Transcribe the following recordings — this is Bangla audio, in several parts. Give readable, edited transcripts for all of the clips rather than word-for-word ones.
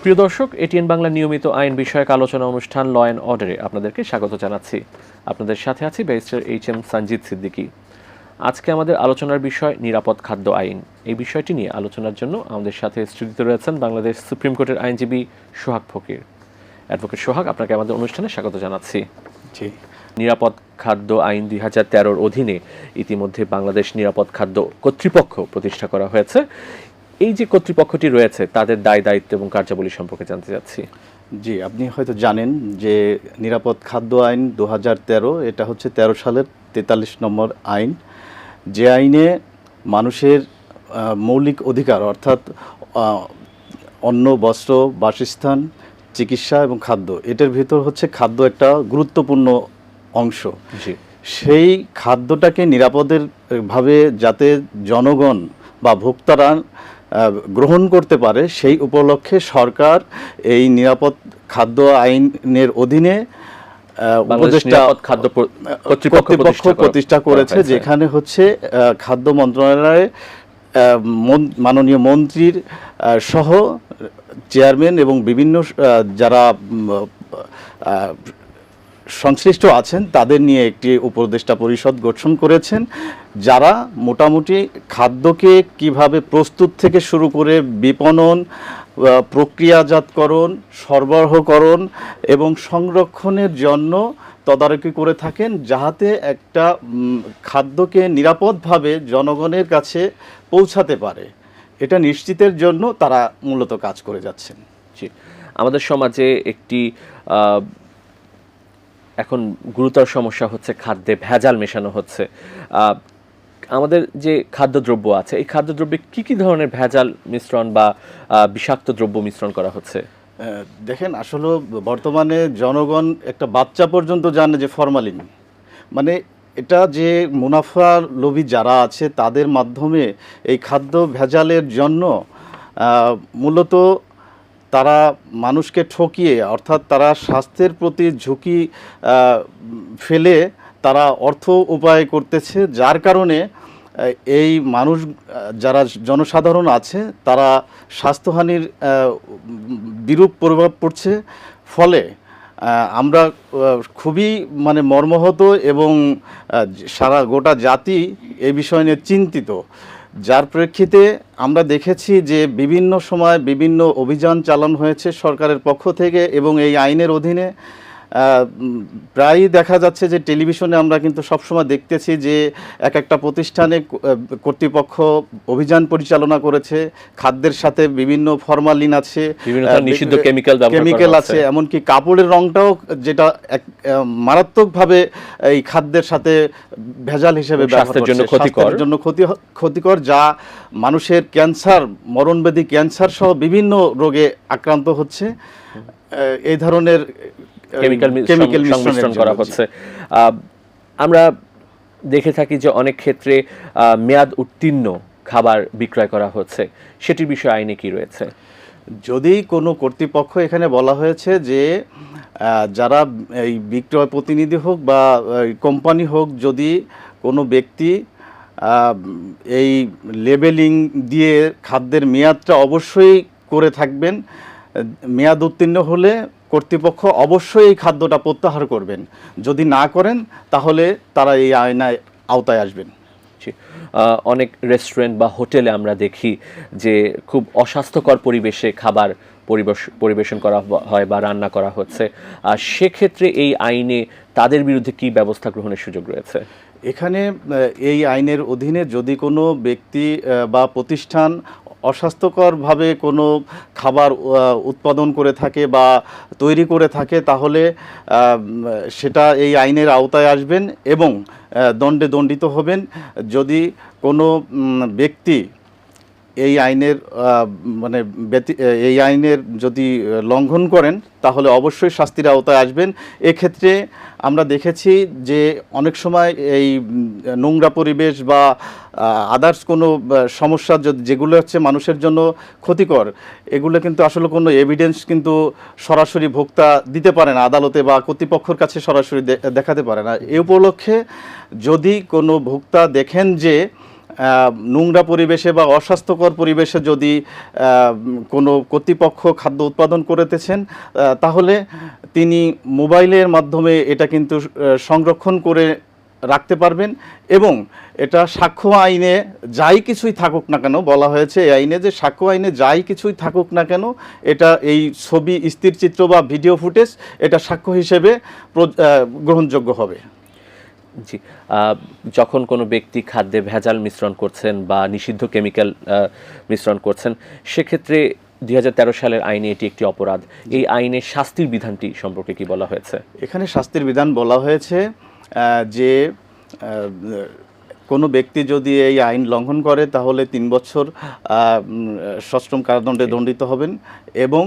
প্রিয় দর্শক, এটিএন বাংলা নিয়মিত আইন বিষয়ক আলোচনা অনুষ্ঠান ল অ্যান্ড অর্ডারে আপনাদেরকে স্বাগত জানাচ্ছি। আপনাদের সাথে আছি ব্যারিস্টার এইচ.এম. সঞ্জিত সিদ্দিকী। আজকে আমাদের আলোচনার বিষয় নিরাপদ খাদ্য আইন। এই বিষয়টি নিয়ে আলোচনার জন্য আমাদের সাথে স্টুডিওতে রয়েছেন বাংলাদেশ সুপ্রিম কোর্টের আইনজীবী সোহাগ ফকির। অ্যাডভোকেট সোহাগ, আপনাকে আমাদের অনুষ্ঠানে স্বাগত জানাচ্ছি। জি। নিরাপদ খাদ্য আইন 2013-র অধীনে ইতিমধ্যে বাংলাদেশ নিরাপদ খাদ্য কর্তৃপক্ষ প্রতিষ্ঠা করা হয়েছে। এই যে কর্তৃপক্ষটি রয়েছে তাদের দায় দায়িত্ব এবং কার্যাবলী সম্পর্কে জানতে চাচ্ছি। জি, আপনি হয়তো জানেন যে নিরাপদ খাদ্য আইন 2013, এটা হচ্ছে 13 সালের 43 নম্বর আইন, যে আইনে মানুষের মৌলিক অধিকার অর্থাৎ অন্ন, বস্ত্র, বাসস্থান, চিকিৎসা এবং খাদ্য, এটার ভিতর হচ্ছে খাদ্য একটা গুরুত্বপূর্ণ অংশ। জি। সেই খাদ্যটাকে নিরাপদের ভাবে যাতে জনগণ বা ভোক্তারা গ্রহণ করতে পারে, সেই উপলক্ষে সরকার এই নিরাপদ খাদ্য আইনের অধীনে উপদেষ্টা কর্তৃপক্ষ প্রতিষ্ঠা করেছে, যেখানে হচ্ছে খাদ্য মন্ত্রণালয়ে মাননীয় মন্ত্রীর সহ চেয়ারম্যান এবং বিভিন্ন যারা সংশ্লিষ্ট আছেন তাদের নিয়ে একটি উপদেষ্টা পরিষদ গঠন করেছেন, যারা মোটামুটি খাদ্যকে কিভাবে প্রস্তুত থেকে শুরু করে বিপণন, প্রক্রিয়াজাতকরণ, সরবরাহকরণ এবং সংরক্ষণের জন্য তদারকি করে থাকেন, যাহাতে একটা খাদ্যকে নিরাপদভাবে জনগণের কাছে পৌঁছাতে পারে, এটা নিশ্চিতের জন্য তারা মূলত কাজ করে যাচ্ছেন। জি। আমাদের সমাজে একটি এখন গুরুতর সমস্যা হচ্ছে খাদ্যে ভেজাল মেশানো হচ্ছে। আমাদের যে খাদ্যদ্রব্য আছে, এই খাদ্যদ্রব্যে কি কি ধরনের ভেজাল মিশ্রণ বা বিষাক্ত দ্রব্য মিশ্রণ করা হচ্ছে? দেখেন, আসলে বর্তমানে জনগণ একটা বাচ্চা পর্যন্ত জানে যে ফরমালিন, মানে এটা যে মুনাফা লোভী যারা আছে তাদের মাধ্যমে এই খাদ্য ভেজালের জন্য মূলত তারা মানুষকে ঠকিয়ে, অর্থাৎ তারা স্বাস্থ্যের প্রতি ঝুঁকি ফেলে তারা অর্থ উপায় করতেছে, যার কারণে এই মানুষ যারা জনসাধারণ আছে তারা স্বাস্থ্যহানির বিরূপ প্রভাব পড়ছে। ফলে আমরা খুবই মর্মাহত এবং সারা গোটা জাতি এই বিষয় নিয়ে চিন্তিত, যার প্রেক্ষিতে আমরা দেখেছি যে বিভিন্ন সময় বিভিন্ন অভিযান চালানো হয়েছে সরকারের পক্ষ থেকে, এবং এই আইনের অধীনে প্রায়ই দেখা যাচ্ছে যে টেলিভিশনে আমরা কিন্তু সবসময় দেখতেছি যে এক একটা প্রতিষ্ঠানে কর্তৃপক্ষ অভিযান পরিচালনা করেছে, খাদ্যের সাথে বিভিন্ন ফরমালিন আছে, নিষিদ্ধ কেমিক্যাল আছে, এমনকি কাপড়ের রংটাও যেটা মারাত্মকভাবে এই খাদ্যের সাথে ভেজাল হিসেবে স্বাস্থ্যের জন্য ক্ষতিকর, যা মানুষের ক্যান্সার, মরণব্যাধি ক্যান্সার সহ বিভিন্ন রোগে আক্রান্ত হচ্ছে। এই ধরনের কেমিক্যাল মিশ্রণ করা হচ্ছে। আমরা দেখে থাকি যে অনেক ক্ষেত্রে মেয়াদ উত্তীর্ণ খাবার বিক্রয় করা হচ্ছে, সেটির বিষয়ে আইনে কি রয়েছে? যদি কোনো কর্তৃপক্ষ, এখানে বলা হয়েছে যে যারা এই বিক্রয় প্রতিনিধি হোক বা কোম্পানি হোক, যদি কোনো ব্যক্তি এই লেবেলিং দিয়ে খাদ্যের মেয়াদটা অবশ্যই করে থাকবেন, মেয়াদ উত্তীর্ণ হলে কর্তৃপক্ষ অবশ্যই এই খাদ্যটা প্রত্যাহার করবেন, যদি না করেন তাহলে তারা এই আইনের আওতায় আসবেন। অনেক রেস্টুরেন্ট বা হোটেলে আমরা দেখি যে খুব অস্বাস্থ্যকর পরিবেশে খাবার পরিবেশন করা হয় বা রান্না করা হচ্ছে, আর সেক্ষেত্রে এই আইনে তাদের বিরুদ্ধে কি ব্যবস্থা গ্রহণের সুযোগ রয়েছে? এখানে এই আইনের অধীনে যদি কোনো ব্যক্তি বা প্রতিষ্ঠান অস্বাস্থ্যকরভাবে কোনো খাবার উৎপাদন করে থাকে বা তৈরি করে থাকে, তাহলে সেটা এই আইনের আওতায় আসবেন এবং দণ্ডে দণ্ডিত হবেন। যদি কোনো ব্যক্তি এই আইনের এই আইনের যদি লঙ্ঘন করেন তাহলে অবশ্যই শাস্তির আওতায় আসবেন। এক্ষেত্রে আমরা দেখেছি যে অনেক সময় এই নোংরা পরিবেশ বা আদার্স কোনো সমস্যা যেগুলো হচ্ছে মানুষের জন্য ক্ষতিকর, এগুলো কিন্তু আসলে কোনো এভিডেন্স কিন্তু সরাসরি ভোক্তা দিতে পারে না আদালতে বা কর্তৃপক্ষের কাছে সরাসরি দেখাতে পারে না। এই উপলক্ষে যদি কোনো ভোক্তা দেখেন যে নোংরা পরিবেশে বা অস্বাস্থ্যকর পরিবেশে যদি কোনো কর্তৃপক্ষ খাদ্য উৎপাদন করতেছেন, তাহলে তিনি মোবাইলের মাধ্যমে এটা কিন্তু সংরক্ষণ করে রাখতে পারবেন। এবং এটা সাক্ষ্য আইনে যাই কিছুই থাকুক না কেন, বলা হয়েছে এই আইনে যে সাক্ষ্য আইনে যাই কিছুই থাকুক না কেন, এটা এই ছবি, স্থিরচিত্র বা ভিডিও ফুটেজ এটা সাক্ষ্য হিসেবে গ্রহণযোগ্য হবে। জি, যখন কোনো ব্যক্তি খাদ্যে ভেজাল মিশ্রণ করছেন বা নিষিদ্ধ কেমিক্যাল মিশ্রণ করছেন, সেক্ষেত্রে 2013 সালের আইনে এটি একটি অপরাধ। এই আইনের শাস্তির বিধানটি সম্পর্কে কি বলা হয়েছে? এখানে শাস্তির বিধান বলা হয়েছে যে কোনো ব্যক্তি যদি এই আইন লঙ্ঘন করে তাহলে 3 বছর সশ্রম কারাদণ্ডে দণ্ডিত হবেন এবং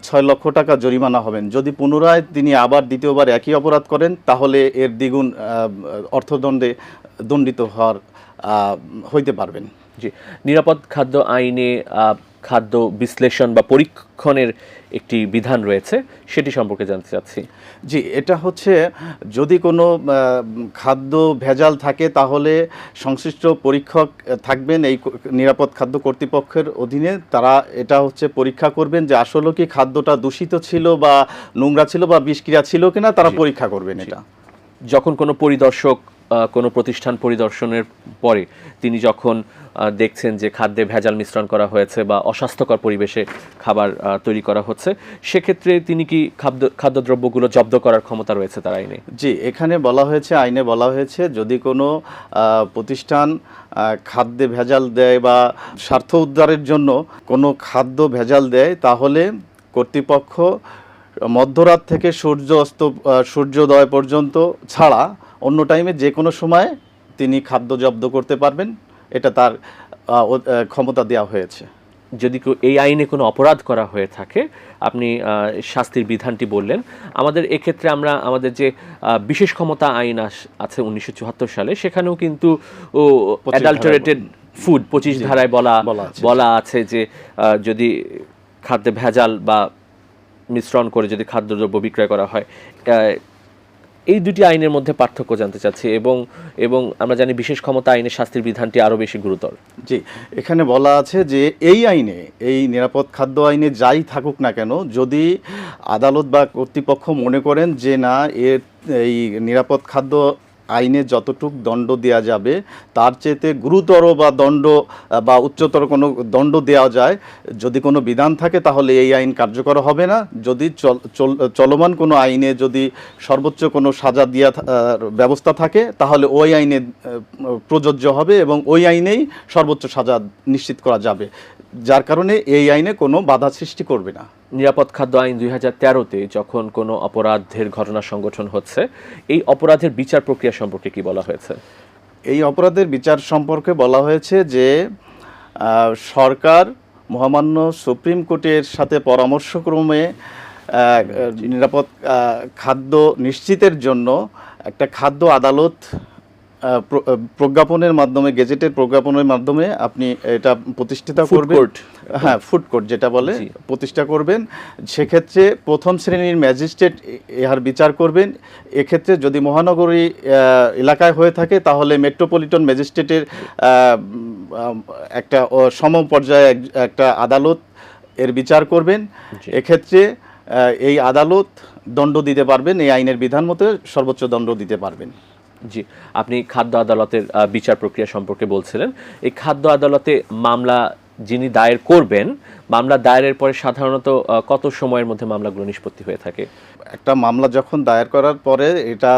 6 লক্ষ টাকা জরিমানা হবেন। যদি পুনরায় তিনি আবার দ্বিতীয়বার একই অপরাধ করেন তাহলে এর দ্বিগুণ অর্থদণ্ডে দণ্ডিত হইতে পারবেন। জি, নিরাপদ খাদ্য আইনে খাদ্য বিশ্লেষণ বা পরীক্ষণের একটি বিধান রয়েছে, সেটি সম্পর্কে জানতে চাচ্ছি। জি, এটা হচ্ছে যদি কোনো খাদ্য ভেজাল থাকে তাহলে সংশ্লিষ্ট পরীক্ষক থাকবেন এই নিরাপদ খাদ্য কর্তৃপক্ষের অধীনে। তারা এটা হচ্ছে পরীক্ষা করবেন যে আসলে কি খাদ্যটা দূষিত ছিল বা নোংরা ছিল বা বিষক্রিয়া ছিল কিনা, তারা পরীক্ষা করবেন এটা। যখন কোনো পরিদর্শক কোনো প্রতিষ্ঠান পরিদর্শনের পরে তিনি যখন দেখছেন যে খাদ্যে ভেজাল মিশ্রণ করা হয়েছে বা অস্বাস্থ্যকর পরিবেশে খাবার তৈরি করা হচ্ছে, সেক্ষেত্রে তিনি কি খাদ্যদ্রব্যগুলো জব্দ করার ক্ষমতা রয়েছে তার আইনে? জি, এখানে বলা হয়েছে, আইনে বলা হয়েছে যদি কোনো প্রতিষ্ঠান খাদ্যে ভেজাল দেয় বা স্বার্থ উদ্ধারের জন্য কোনো খাদ্য ভেজাল দেয়, তাহলে কর্তৃপক্ষ মধ্যরাত থেকে সূর্যোদয় পর্যন্ত ছাড়া অন্য টাইমে যে কোনো সময় তিনি খাদ্য জব্দ করতে পারবেন। এটা তার ক্ষমতা দেওয়া হয়েছে। যদি এই আইনে কোনো অপরাধ করা হয়ে থাকে, আপনি শাস্তির বিধানটি বললেন, আমাদের এক্ষেত্রে আমরা আমাদের যে বিশেষ ক্ষমতা আইন আছে 1974 সালে, সেখানেও কিন্তু অ্যাডাল্টারেটেড ফুড 25 ধারায় বলা আছে যে যদি খাদ্যে ভেজাল বা মিশ্রণ করে যদি খাদ্যদ্রব্য বিক্রয় করা হয়। এই দুটি আইনের মধ্যে পার্থক্য জানতে চাচ্ছি এবং আমরা জানি বিশেষ ক্ষমতা আইনের শাস্তির বিধানটি আরও বেশি গুরুতর। জি, এখানে বলা আছে যে এই আইনে, এই নিরাপদ খাদ্য আইনে যাই থাকুক না কেন, যদি আদালত বা কর্তৃপক্ষ মনে করেন যে না এই নিরাপদ খাদ্য আইনে যতটুক দণ্ড দেওয়া যাবে তার চেয়ে গুরুতর বা দণ্ড বা উচ্চতর কোনো দণ্ড দেওয়া যায়, যদি কোনো বিধান থাকে তাহলে এই আইন কার্যকর হবে না। যদি চলমান কোনো আইনে যদি সর্বোচ্চ কোনো সাজা দেওয়া ব্যবস্থা থাকে তাহলে ওই আইনে প্রযোজ্য হবে এবং ওই আইনেই সর্বোচ্চ সাজা নিশ্চিত করা যাবে, যার কারণে এই আইনে কোনো বাধা সৃষ্টি করবে না। নিরাপদ খাদ্য আইন 2013-তে যখন কোনো অপরাধের ঘটনা সংগঠন হচ্ছে, এই অপরাধের বিচার প্রক্রিয়া সম্পর্কে কি বলা হয়েছে? এই অপরাধের বিচার সম্পর্কে বলা হয়েছে যে সরকার মহামান্য সুপ্রিম কোর্টের সাথে পরামর্শক্রমে নিরাপদ খাদ্য নিশ্চিতের জন্য একটা খাদ্য আদালত প্রজ্ঞাপনের মাধ্যমে, গেজেটের প্রজ্ঞাপনের মাধ্যমে আপনি এটা প্রতিষ্ঠিত করবেন। হ্যাঁ, ফুড কোর্ট যেটা বলে প্রতিষ্ঠা করবেন। সেক্ষেত্রে প্রথম শ্রেণীর ম্যাজিস্ট্রেট ইহার বিচার করবেন। এক্ষেত্রে যদি মহানগরী এলাকায় হয়ে থাকে তাহলে মেট্রোপলিটন ম্যাজিস্ট্রেটের একটা সমপর্যায়ে একটা আদালত এর বিচার করবেন। এক্ষেত্রে এই আদালত দণ্ড দিতে পারবেন, এই আইনের বিধান মতো সর্বোচ্চ দণ্ড দিতে পারবেন। জি, আপনি খাদ্য আদালতের বিচার প্রক্রিয়া সম্পর্কে বলছিলেন। এই খাদ্য আদালতে মামলা যিনি দায়ের করবেন, মামলা দায়েরের পরে সাধারণত কত সময়ের মধ্যে মামলাগুলো নিষ্পত্তি হয়ে থাকে? একটা মামলা যখন দায়ের করার পরে এটা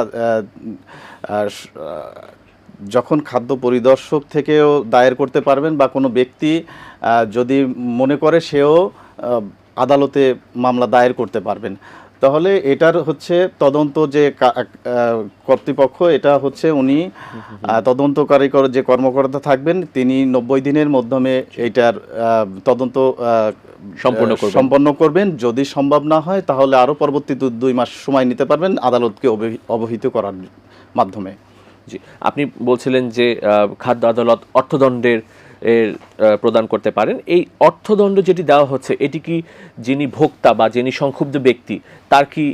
যখন খাদ্য পরিদর্শক থেকেও দায়ের করতে পারবেন বা কোনো ব্যক্তি যদি মনে করে সেও আদালতে মামলা দায়ের করতে পারবেন। তাহলে এটার হচ্ছে তদন্ত যে কর্তৃপক্ষ, এটা হচ্ছে উনি তদন্তকারী যে কর্মকর্তা থাকবেন, তিনি 90 দিনের মাধ্যমে এইটার তদন্ত সম্পন্ন করবেন। যদি সম্ভব না হয় তাহলে আরও পরবর্তী 2 মাস সময় নিতে পারবেন আদালতকে অবহিত করার মাধ্যমে। জি, আপনি বলছিলেন যে খাদ্য আদালত অর্থদণ্ডের প্রদান করতে পারেন। এই অর্থদণ্ড যেটি দেওয়া হচ্ছে, এটি কি যিনি ভোক্তা বা যিনি সংক্ষুব্ধ ব্যক্তি তার কি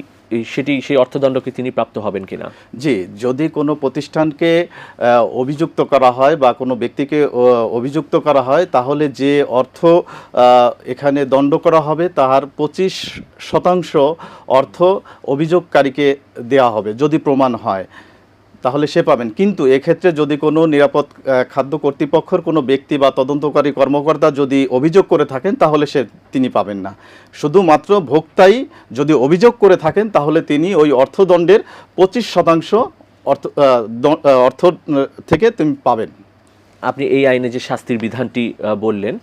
সেই অর্থদণ্ড কি তিনি প্রাপ্ত হবেন কিনা? জি, যদি কোনো প্রতিষ্ঠানকে অভিযুক্ত করা হয় বা কোনো ব্যক্তিকে অভিযুক্ত করা হয়, তাহলে যে অর্থ এখানে দণ্ড করা হবে তার 25% অর্থ অভিযোগকারীকে দেওয়া হবে যদি প্রমাণ হয়, তাহলে সে পাবেন। কিন্তু এক্ষেত্রে যদি কোনো নিরাপদ খাদ্য কর্তৃপক্ষের কোনো ব্যক্তি বা তদন্তকারী কর্মকর্তা যদি অভিযোগ করে থাকেন, তাহলে তিনি পাবেন না। শুধুমাত্র ভোক্তাই যদি অভিযোগ করে থাকেন, তাহলে তিনি ওই অর্থদণ্ডের 25% অর্থ থেকে তিনি পাবেন। আপনি এই আইনে যে শাস্তির বিধানটি বললেন,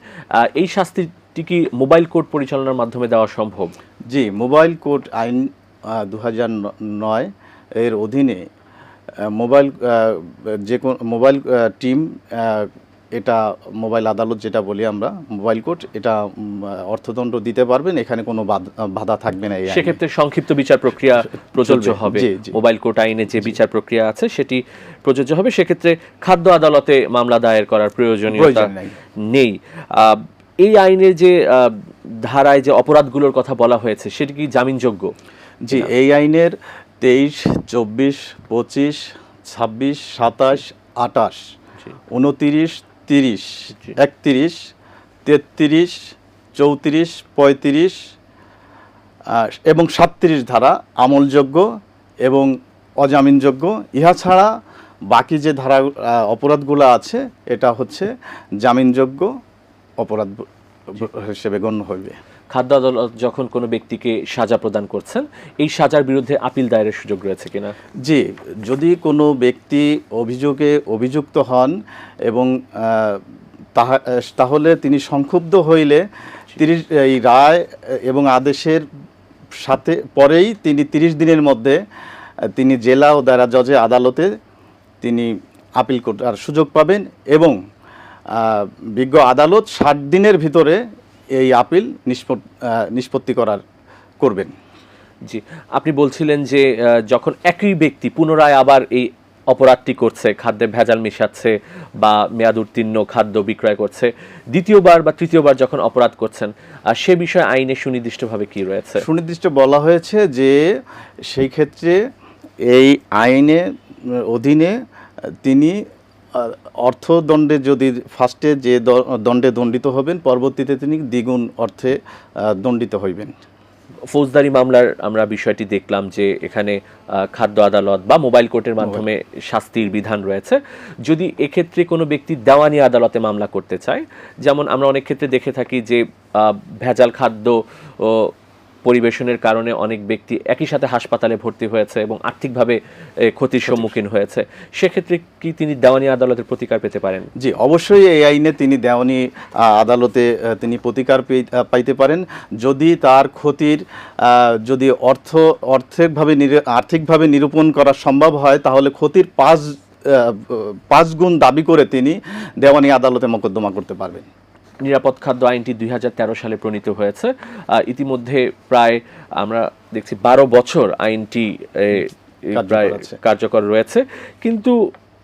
এই শাস্তিটি কি মোবাইল কোর্ট পরিচালনার মাধ্যমে দেওয়া সম্ভব? জি, মোবাইল কোর্ট আইন 2009 এর অধীনে মোবাইল টিম, এটা মোবাইল আদালত যেটা বলি আমরা, মোবাইল কোর্ট, এটা অর্থদণ্ড দিতে পারবেন, এখানে কোনো বাধা থাকবে না। সেক্ষেত্রে সংক্ষিপ্ত বিচার প্রক্রিয়া প্রযোজ্য হবে। মোবাইল কোর্ট আইনে যে বিচার প্রক্রিয়া আছে সেটি প্রযোজ্য হবে। সেক্ষেত্রে খাদ্য আদালতে মামলা দায়ের করার প্রয়োজনীয়তা নেই। এই আইনের যে ধারায় যে অপরাধগুলোর কথা বলা হয়েছে সেটি কি জামিনযোগ্য? জি, এই আইনের 23, 24, 25, 26, 27, 28, 29, 30, 31, 33, 34, 35 এবং 37 ধারা আমলযোগ্য এবং অজামিনযোগ্য। ইহা ছাড়া বাকি যে ধারা অপরাধগুলো আছে, এটা হচ্ছে জামিনযোগ্য অপরাধ হিসেবে গণ্য হবে। খাদ্য আদালত যখন কোনো ব্যক্তিকে সাজা প্রদান করছেন, এই সাজার বিরুদ্ধে আপিল দায়েরের সুযোগ রয়েছে কিনা? জি, যদি কোনো ব্যক্তি অভিযোগে অভিযুক্ত হন এবং তাহলে তিনি সংক্ষুব্ধ হইলে এই রায় এবং আদেশের সাথে পরেই তিনি 30 দিনের মধ্যে তিনি জেলা ও দায়রা জজে আদালতে তিনি আপিল করার সুযোগ পাবেন এবং বিজ্ঞ আদালত 60 দিনের ভিতরে এই আপিল নিষ্পত্তি করবেন। জি, আপনি বলছিলেন যে যখন একই ব্যক্তি পুনরায় আবার এই অপরাধটি করছে, খাদ্যে ভেজাল মিশাচ্ছে বা মেয়াদ উত্তীর্ণ খাদ্য বিক্রয় করছে, দ্বিতীয়বার বা তৃতীয়বার যখন অপরাধ করছেন, সে বিষয়ে আইনে সুনির্দিষ্টভাবে কি রয়েছে? সুনির্দিষ্ট বলা হয়েছে যে সেই ক্ষেত্রে এই আইনের অধীনে তিনি অর্থদণ্ডে যদি ফার্স্টে যে দণ্ডে দণ্ডিত হবেন, পরবর্তীতে তিনি দ্বিগুণ অর্থে দণ্ডিত হইবেন। ফৌজদারি মামলার আমরা বিষয়টি দেখলাম যে এখানে খাদ্য আদালত বা মোবাইল কোর্টের মাধ্যমে শাস্তির বিধান রয়েছে। যদি এক্ষেত্রে কোনো ব্যক্তি দেওয়ানি আদালতে মামলা করতে চায়, যেমন আমরা অনেক ক্ষেত্রে দেখে থাকি যে ভেজাল খাদ্য পরিবেশনের কারণে অনেক ব্যক্তি একই সাথে হাসপাতালে ভর্তি হয়েছে এবং আর্থিকভাবে ক্ষতির সম্মুখীন হয়েছে, সেক্ষেত্রে কি তিনি দেওয়ানি আদালতের প্রতিকার পেতে পারেন? জি, অবশ্যই এই আইনে তিনি দেওয়ানি আদালতে তিনি প্রতিকার পাইতে পারেন যদি তার ক্ষতির যদি আর্থিকভাবে নিরূপণ করা সম্ভব হয়, তাহলে ক্ষতির 5 গুণ দাবি করে তিনি দেওয়ানি আদালতে মোকদ্দমা করতে পারবেন। নিরাপদ খাদ্য আইনটি 2013 সালে প্রণীত হয়েছে। ইতিমধ্যে প্রায় আমরা দেখছি 12 বছর আইনটি প্রায় কার্যকর রয়েছে, কিন্তু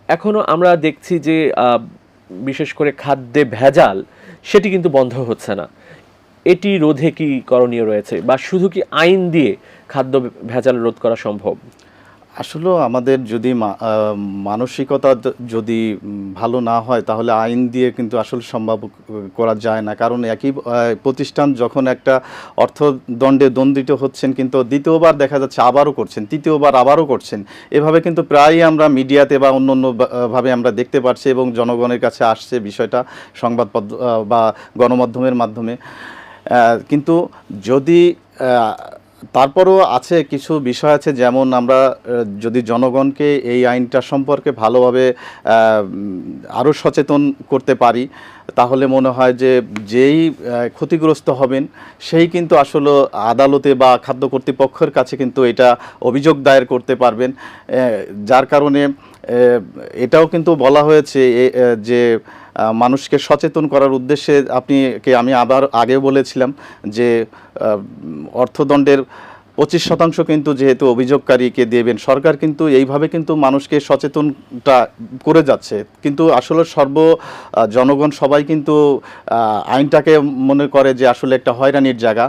এখনো আমরা দেখছি যে বিশেষ করে খাদ্যে ভেজাল সেটি কিন্তু বন্ধ হচ্ছে না। এটি রোধে কি করণীয় রয়েছে, বা শুধু কি আইন দিয়ে খাদ্য ভেজাল রোধ করা সম্ভব? আসলে আমাদের যদি মানসিকতা যদি ভালো না হয়, তাহলে আইন দিয়ে কিন্তু আসলে সম্ভব করা যায় না। কারণ একই প্রতিষ্ঠান যখন একটা অর্থদণ্ডে দণ্ডিত হচ্ছেন, কিন্তু দ্বিতীয়বার দেখা যাচ্ছে আবারও করছেন, তৃতীয়বার আবারও করছেন, এভাবে কিন্তু প্রায়ই আমরা মিডিয়াতে বা অন্য ভাবে আমরা দেখতে পাচ্ছি এবং জনগণের কাছে আসছে বিষয়টা সংবাদপত্র বা গণমাধ্যমের মাধ্যমে। কিন্তু যদি তারপরও আছে কিছু বিষয় আছে, যেমন আমরা যদি জনগণকে এই আইনটা সম্পর্কে ভালোভাবে আরও সচেতন করতে পারি, তাহলে মনে হয় যে যেই ক্ষতিগ্রস্ত হবেন সেই কিন্তু আসলে আদালতে বা খাদ্য কর্তৃপক্ষের কাছে কিন্তু এটা অভিযোগ দায়ের করতে পারবেন। যার কারণে এটাও কিন্তু বলা হয়েছে যে মানুষকে সচেতন করার উদ্দেশ্যে আমি আবার আগে বলেছিলাম যে অর্থদণ্ডের 25% কিন্তু যেহেতু অভিযোগকারীকে দেবেন, সরকার কিন্তু এইভাবে কিন্তু মানুষকে সচেতনটা করে যাচ্ছে। কিন্তু আসলে জনগণ সবাই কিন্তু আইনটাকে মনে করে যে আসলে একটা হয়রানির জায়গা,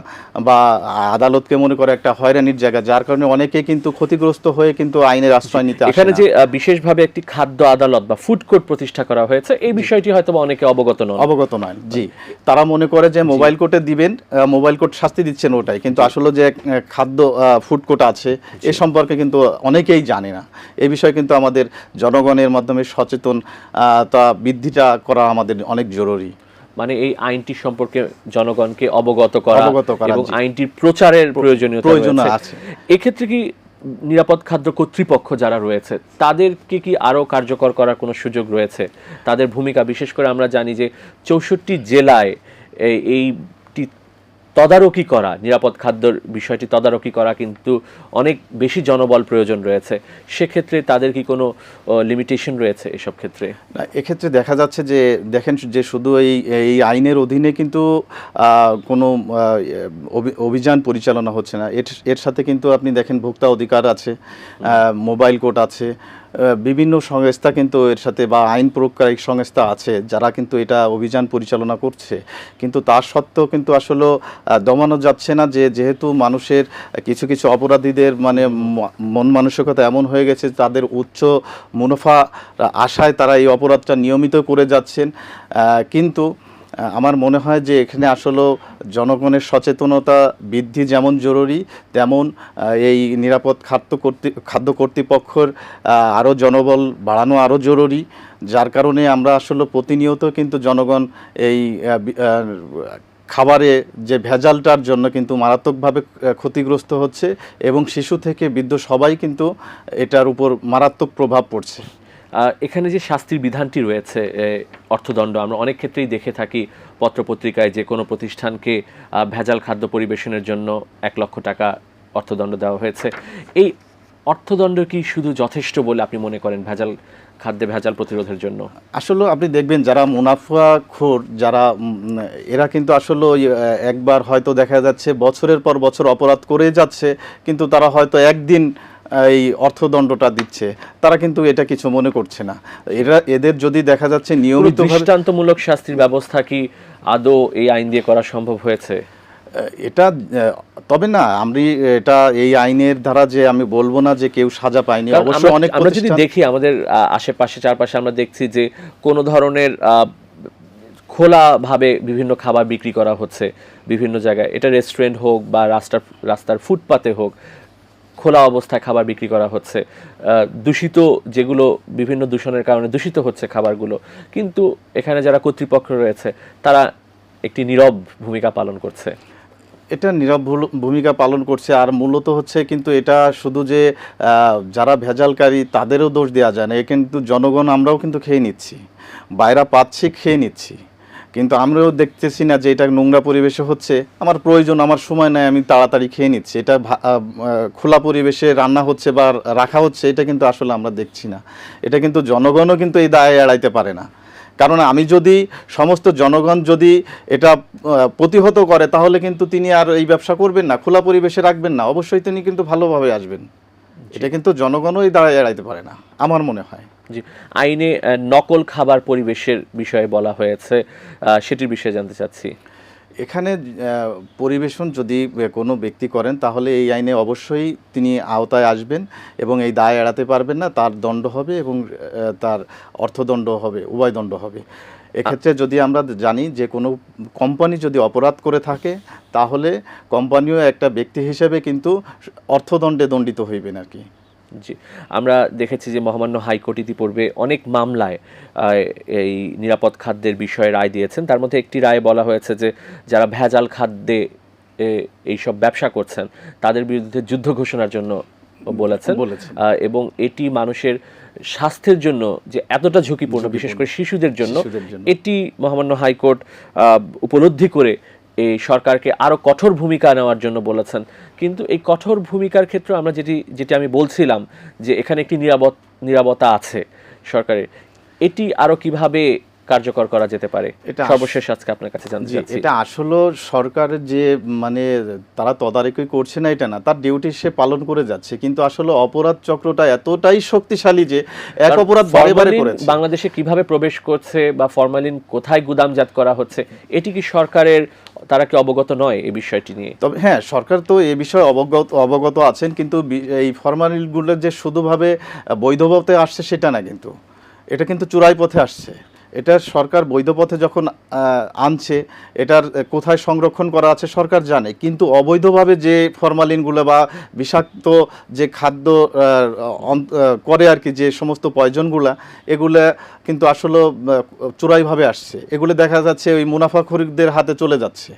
বা আদালতকে মনে করে একটা হয়রানির জায়গা, যার কারণে অনেকে কিন্তু ক্ষতিগ্রস্ত হয়ে কিন্তু আইনের আশ্রয় নিতে আসে এখানে না। যে বিশেষভাবে একটি খাদ্য আদালত বা ফুড কোর্ট প্রতিষ্ঠা করা হয়েছে, এই বিষয়টি হয়তো অনেকে অবগত নয়। জি, তারা মনে করে যে মোবাইল কোর্টে দিবেন, মোবাইল কোর্ট শাস্তি দিচ্ছেন ওটাই, কিন্তু আসলে যে খাদ্য ফুড কোর্ট আছে এ সম্পর্কে কিন্তু অনেকেই জানে না। এই বিষয়ে কিন্তু আমাদের জনগণের মাধ্যমে সচেতন তা বৃদ্ধিটা করা আমাদের অনেক জরুরি। মানে এই আইনটি সম্পর্কে জনগণকে অবগত করা এবং জি। আইনটির প্রচারের প্রয়োজনীয়তা আছে। এক্ষেত্রে কি নিরাপদ খাদ্য কর্তৃপক্ষ যারা রয়েছে তাদেরকে কি আরো কার্যকর করার কোনো সুযোগ রয়েছে? তাদের ভূমিকা, বিশেষ করে আমরা জানি যে 64 জেলায় এইটি তদারকি করা, নিরাপদ খাদ্যর বিষয়টি তদারকি করা কিন্তু অনেক বেশি জনবল প্রয়োজন রয়েছে। সেক্ষেত্রে তাদের কি কোনো লিমিটেশন রয়েছে এসব ক্ষেত্রে? না, এক্ষেত্রে দেখা যাচ্ছে যে দেখেন যে শুধু এই আইনের অধীনে কিন্তু কোনো অভিযান পরিচালনা হচ্ছে না। এর সাথে কিন্তু আপনি দেখেন ভোক্তা অধিকার আছে, মোবাইল কোর্ট আছে, বিভিন্ন সংস্থা কিন্তু এর সাথে, বা আইন প্রয়োগকারী সংস্থা আছে যারা কিন্তু এটা অভিযান পরিচালনা করছে। কিন্তু তার সত্ত্বেও কিন্তু আসলে দমানো যাচ্ছে না, যেহেতু মানুষের কিছু কিছু অপরাধীদের মানে মন মানসিকতা এমন হয়ে গেছে, তাদের উচ্চ মুনাফা আশায় তারা এই অপরাধটা নিয়মিত করে যাচ্ছেন। কিন্তু আমার মনে হয় যে এখানে আসলে জনগণের সচেতনতা বৃদ্ধি যেমন জরুরি, তেমন এই নিরাপদ খাদ্য কর্তৃপক্ষের আরও জনবল বাড়ানো আরও জরুরি। যার কারণে আমরা আসলে প্রতিনিয়ত কিন্তু জনগণ এই খাবারে যে ভেজালটার জন্য কিন্তু মারাত্মকভাবে ক্ষতিগ্রস্ত হচ্ছে, এবং শিশু থেকে বৃদ্ধ সবাই কিন্তু এটার উপর মারাত্মক প্রভাব পড়ছে। এখানে যে শাস্তির বিধানটি রয়েছে, অর্থদণ্ড, আমরা অনেক ক্ষেত্রেই দেখে থাকি পত্রপত্রিকায় যে কোনো প্রতিষ্ঠানকে ভেজাল খাদ্য পরিবেশনের জন্য 1 লক্ষ টাকা অর্থদণ্ড দেওয়া হয়েছে। এই অর্থদণ্ড কি শুধু যথেষ্ট বলে আপনি মনে করেন খাদ্যে ভেজাল প্রতিরোধের জন্য? আসলে আপনি দেখবেন যারা মুনাফাখোর, যারা এরা কিন্তু আসলে একবার হয়তো দেখা যাচ্ছে বছরের পর বছর অপরাধ করে যাচ্ছে, কিন্তু তারা হয়তো একদিন এই অর্থদণ্ডটা দিচ্ছে, তারা কিন্তু এটা কিছু মনে করছে না। এদের যদি দেখা যাচ্ছে নিয়মিত দৃষ্টান্তমূলক শাস্তির ব্যবস্থা কি আদৌ এই আইন দিয়ে করা সম্ভব হয়েছে? এটা তবে না, এটা এই আইনের ধারা যে আমি বলবো না যে কেউ সাজা পায়নি। অবশ্যই অনেক আমরা যদি দেখি আমাদের আশেপাশে চারপাশে আমরা দেখছি যে কোনো ধরনের খোলাভাবে বিভিন্ন খাবার বিক্রি করা হচ্ছে বিভিন্ন জায়গায়, এটা রেস্টুরেন্ট হোক বা রাস্তার ফুটপাতে হোক, খোলা অবস্থায় খাবার বিক্রি করা হচ্ছে। দূষিত, যেগুলো বিভিন্ন দূষণের কারণে দূষিত হচ্ছে খাবারগুলো, কিন্তু এখানে যারা কর্তৃপক্ষ রয়েছে তারা একটি নীরব ভূমিকা পালন করছে। এটা নীরব ভূমিকা পালন করছে। আর মূলত হচ্ছে কিন্তু এটা শুধু যে যারা ভেজালকারী তাদেরও দোষ দেওয়া যায় না, এ কিন্তু জনগণ আমরাও কিন্তু খেয়ে নিচ্ছি, বাইরা পাচ্ছি, খেয়ে নিচ্ছি, কিন্তু আমরাও দেখতেছি না যে এটা নোংরা পরিবেশে হচ্ছে। আমার প্রয়োজন, আমার সময় নাই, আমি তাড়াতাড়ি খেয়ে নিচ্ছি। এটা খোলা পরিবেশে রান্না হচ্ছে বা রাখা হচ্ছে, এটা কিন্তু আসলে আমরা দেখছি না। এটা কিন্তু জনগণও কিন্তু এই দায় এড়াইতে পারে না। কারণ আমি যদি সমস্ত জনগণ যদি এটা প্রতিহত করে, তাহলে কিন্তু তিনি আর এই ব্যবসা করবেন না, খোলা পরিবেশে রাখবেন না, অবশ্যই তিনি কিন্তু ভালোভাবে আসবেন। এটা কিন্তু জনগণও এই দায় এড়াইতে পারে না আমার মনে হয়। জি, আইনে নকল খাবার পরিবেশের বিষয়ে বলা হয়েছে, সেটির বিষয়ে জানতে চাচ্ছি। এখানে পরিবেশন যদি কোনো ব্যক্তি করেন, তাহলে এই আইনে অবশ্যই তিনি আওতায় আসবেন এবং এই দায় এড়াতে পারবেন না। তার দণ্ড হবে এবং তার অর্থদণ্ড হবে, উভয় দণ্ড হবে। এক্ষেত্রে যদি আমরা জানি যে কোনো কোম্পানি যদি অপরাধ করে থাকে, তাহলে কোম্পানিও একটা ব্যক্তি হিসেবে কিন্তু অর্থদণ্ডে দণ্ডিত হইবেন আর কি। জি, আমরা দেখেছি যে মহামান্য হাইকোর্ট ইতিপূর্বে অনেক মামলায় এই নিরাপদ খাদ্যের বিষয়ে রায় দিয়েছেন। তার মধ্যে একটি রায়ে বলা হয়েছে যে যারা ভেজাল খাদ্যে এইসব ব্যবসা করছেন তাদের বিরুদ্ধে যুদ্ধ ঘোষণার জন্য বলেছেন, এবং এটি মানুষের স্বাস্থ্যের জন্য যে এতটা ঝুঁকিপূর্ণ, বিশেষ করে শিশুদের জন্য, এটি মহামান্য হাইকোর্ট উপলব্ধি করে এই সরকারকে আরো কঠোর ভূমিকা নেওয়ার জন্য বলেছেন। কিন্তু এই কঠোর ভূমিকার ক্ষেত্রে আমরা যেটি আমি বলছিলাম যে এখানে একটি নিরাপত্তা আছে সরকারের, এটি আরো কিভাবে কার্যকর করা যেতে পারে? এটা সর্বশেষ আজকে আপনার কাছে জানতে জি, চাচ্ছি। এটা আসলে সরকারের যে মানে তারা তদারকি করছে না এটা না, তার ডিউটি সে পালন করে যাচ্ছে, কিন্তু আসলে অপরাধ চক্রটা এতটাই শক্তিশালী যে এক কারণ অপরাধ বারে বারে ফরমালিন করেছে। বাংলাদেশে কিভাবে প্রবেশ করছে বা ফরমালিন কোথায় গুদামজাত করা হচ্ছে, এটি কি সরকারের, তারা কি অবগত নয় এই বিষয়টি নিয়ে? তবে হ্যাঁ, সরকার তো এ বিষয়ে অবগত আছেন, কিন্তু এই ফরমালিনগুলো যে শুধুভাবে বৈধ পথে আসছে সেটা না, কিন্তু এটা কিন্তু চোরাই পথে আসছে। এটা সরকার বৈধ পথে যখন আনছে, এটার কোথায় সংরক্ষণ করা আছে সরকার জানে, কিন্তু অবৈধভাবে যে ফরমালিনগুলো বা বিষাক্ত যে খাদ্য করে আর কি, যে সমস্ত পয়জনগুলা, এগুলা কিন্তু আসলে চোরাইভাবে আসছে। এগুলো দেখা যাচ্ছে ওই মুনাফাখোরদের হাতে চলে যাচ্ছে।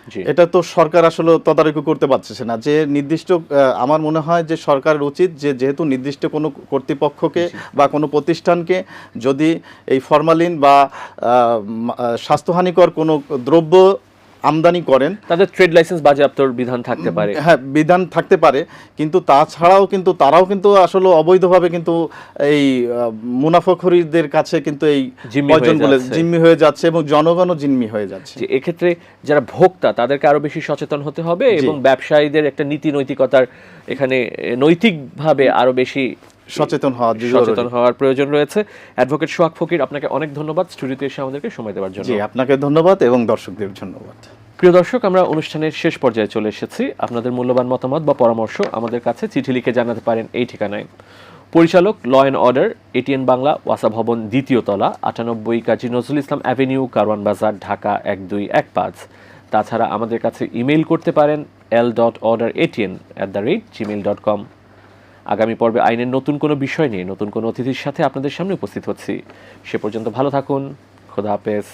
জি। এটা তো সরকার আসলে তদারকি করতে পারছে না, যে নির্দিষ্ট আমার মনে হয় যে সরকারের উচিত যে যেহেতু নির্দিষ্ট কোনো কর্তৃপক্ষকে বা কোনো প্রতিষ্ঠানকে যদি এই ফরমালিন বা স্বাস্থ্যহানিকর কোনো দ্রব্য আমদানি করেন, তাদের ট্রেড লাইসেন্স বাজেয়াপ্তর বিধান থাকতে পারে। হ্যাঁ, বিধান থাকতে পারে, কিন্তু তাছাড়াও কিন্তু তারাও কিন্তু আসলে অবৈধভাবে কিন্তু এই মুনাফাখোরীদের কাছে কিন্তু এই জিম্মি হয়ে পয়জনগুলো যাচ্ছে। জিম্মি হয়ে যাচ্ছে এবং জনগণও জিম্মি হয়ে যাচ্ছে। যে এক্ষেত্রে যারা ভোক্তা তাদেরকে আরো বেশি সচেতন হতে হবে এবং ব্যবসায়ীদের একটা নীতি নৈতিকতার এখানে নৈতিকভাবে আরো বেশি সচেতন হওয়ার প্রয়োজন রয়েছে। অ্যাডভোকেট সোহাগ ফকির, আপনাকে অনেক ধন্যবাদ স্টুডিওতে এসে আমাদেরকে সময় দেওয়ার জন্য। জি, আপনাকে ধন্যবাদ এবং দর্শকদের ধন্যবাদ। প্রিয় দর্শক, আমরা অনুষ্ঠানের শেষ পর্যায়ে চলে এসেছি। আপনাদের মূল্যবান মতামত বা পরামর্শ আমাদের কাছে চিঠি লিখে জানাতে পারেন এই ঠিকানায়। পরিচালক, law and order, ATN Bangla, ওয়াসা ভবন, ২য় তলা, ৯৮ কাজী নজরুল ইসলাম অ্যাভিনিউ, কারওয়ান বাজার, ঢাকা ১২১৫। তাছাড়া আমাদের কাছে ইমেইল করতে পারেন l.orderatn@gmail.com। আগামী পর্বে আইনের নতুন কোনো বিষয় নিয়ে নতুন কোনো অতিথির সাথে আপনাদের সামনে উপস্থিত হচ্ছি। সে পর্যন্ত ভালো থাকুন। খোদা হাফেজ।